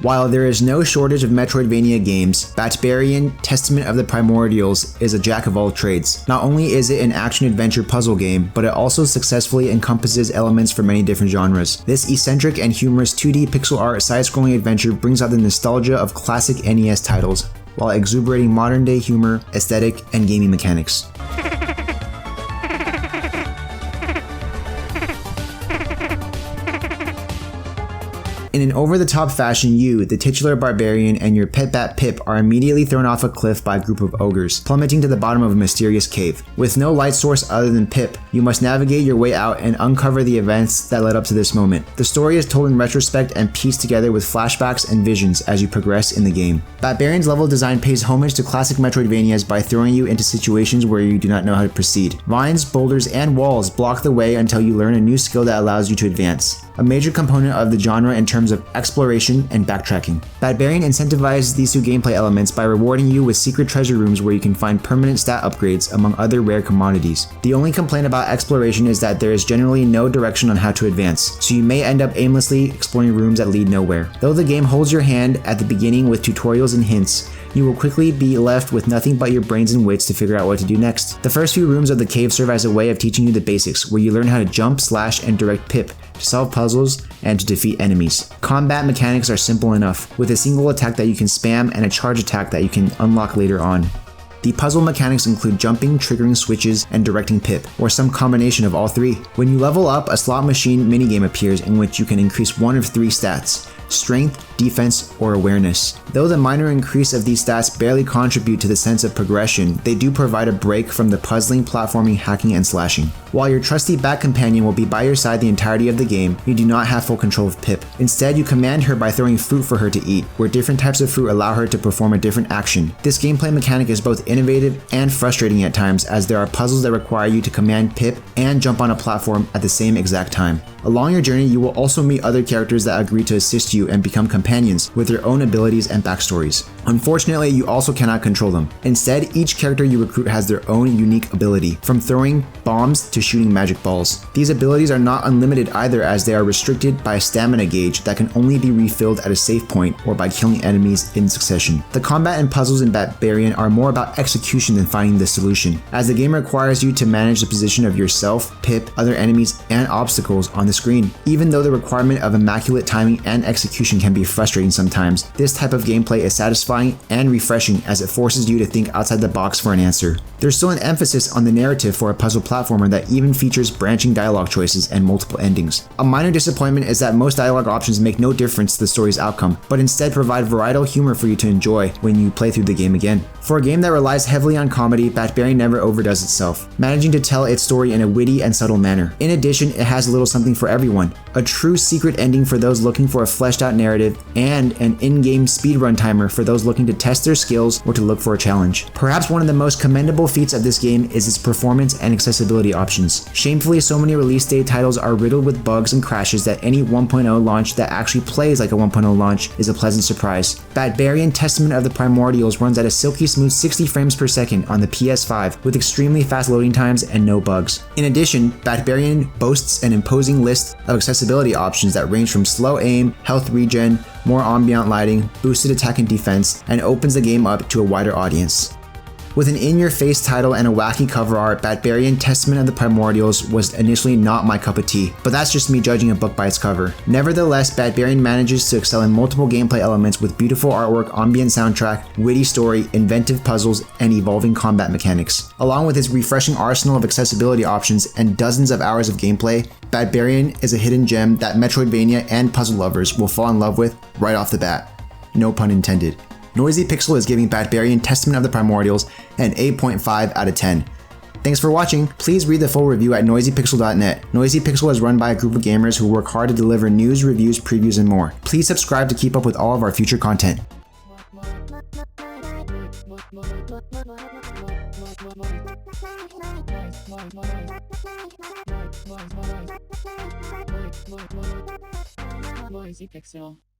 While there is no shortage of Metroidvania games, Batbarian, Testament of the Primordials is a jack of all trades. Not only is it an action-adventure puzzle game, but it also successfully encompasses elements from many different genres. This eccentric and humorous 2D pixel art side-scrolling adventure brings out the nostalgia of classic NES titles, while exuberating modern-day humor, aesthetic, and gaming mechanics. In an over-the-top fashion, you, the titular barbarian, and your pet bat Pip are immediately thrown off a cliff by a group of ogres, plummeting to the bottom of a mysterious cave. With no light source other than Pip, you must navigate your way out and uncover the events that led up to this moment. The story is told in retrospect and pieced together with flashbacks and visions as you progress in the game. Batbarian's level design pays homage to classic Metroidvanias by throwing you into situations where you do not know how to proceed. Vines, boulders, and walls block the way until you learn a new skill that allows you to advance, a major component of the genre in terms of exploration and backtracking. Batbarian incentivizes these two gameplay elements by rewarding you with secret treasure rooms where you can find permanent stat upgrades among other rare commodities. The only complaint about exploration is that there is generally no direction on how to advance, so you may end up aimlessly exploring rooms that lead nowhere. Though the game holds your hand at the beginning with tutorials and hints, you will quickly be left with nothing but your brains and wits to figure out what to do next. The first few rooms of the cave serve as a way of teaching you the basics, where you learn how to jump, slash, and direct Pip, to solve puzzles, and to defeat enemies. Combat mechanics are simple enough, with a single attack that you can spam and a charge attack that you can unlock later on. The puzzle mechanics include jumping, triggering switches, and directing Pip, or some combination of all three. When you level up, a slot machine minigame appears in which you can increase one of three stats: strength, defense, or awareness. Though the minor increase of these stats barely contribute to the sense of progression, they do provide a break from the puzzling, platforming, hacking, and slashing. While your trusty bat companion will be by your side the entirety of the game, you do not have full control of Pip. Instead, you command her by throwing fruit for her to eat, where different types of fruit allow her to perform a different action. This gameplay mechanic is both innovative and frustrating at times, as there are puzzles that require you to command Pip and jump on a platform at the same exact time. Along your journey, you will also meet other characters that agree to assist you and become companions with their own abilities and backstories. Unfortunately, you also cannot control them. Instead, each character you recruit has their own unique ability, from throwing bombs to shooting magic balls. These abilities are not unlimited either, as they are restricted by a stamina gauge that can only be refilled at a save point or by killing enemies in succession. The combat and puzzles in Batbarian are more about execution than finding the solution, as the game requires you to manage the position of yourself, Pip, other enemies, and obstacles on the screen. Even though the requirement of immaculate timing and execution can be frustrating sometimes, this type of gameplay is satisfying and refreshing as it forces you to think outside the box for an answer. There's still an emphasis on the narrative for a puzzle platformer that even features branching dialogue choices and multiple endings. A minor disappointment is that most dialogue options make no difference to the story's outcome, but instead provide varietal humor for you to enjoy when you play through the game again. For a game that relies heavily on comedy, Batbarian never overdoes itself, managing to tell its story in a witty and subtle manner. In addition, it has a little something for everyone: a true secret ending for those looking for a fleshed out narrative, and an in-game speedrun timer for those looking to test their skills or to look for a challenge. Perhaps one of the most commendable feats of this game is its performance and accessibility options. Shamefully, so many release date titles are riddled with bugs and crashes that any 1.0 launch that actually plays like a 1.0 launch is a pleasant surprise. Batbarian, Testament of the Primordials runs at a silky smooth 60 frames per second on the PS5 with extremely fast loading times and no bugs. In addition, Batbarian boasts an imposing list of accessibility options that range from slow aim, health regen, more ambient lighting, boosted attack and defense, and opens the game up to a wider audience. With an in-your-face title and a wacky cover art, Batbarian, Testament of the Primordials was initially not my cup of tea, but that's just me judging a book by its cover. Nevertheless, Batbarian manages to excel in multiple gameplay elements with beautiful artwork, ambient soundtrack, witty story, inventive puzzles, and evolving combat mechanics. Along with its refreshing arsenal of accessibility options and dozens of hours of gameplay, Batbarian is a hidden gem that Metroidvania and puzzle lovers will fall in love with right off the bat. No pun intended. Noisy Pixel is giving Batbarian, Testament of the Primordials an 8.5 out of 10. Thanks for watching. Please read the full review at noisypixel.net. Noisy Pixel is run by a group of gamers who work hard to deliver news, reviews, previews, and more. Please subscribe to keep up with all of our future content. Noisy Pixel.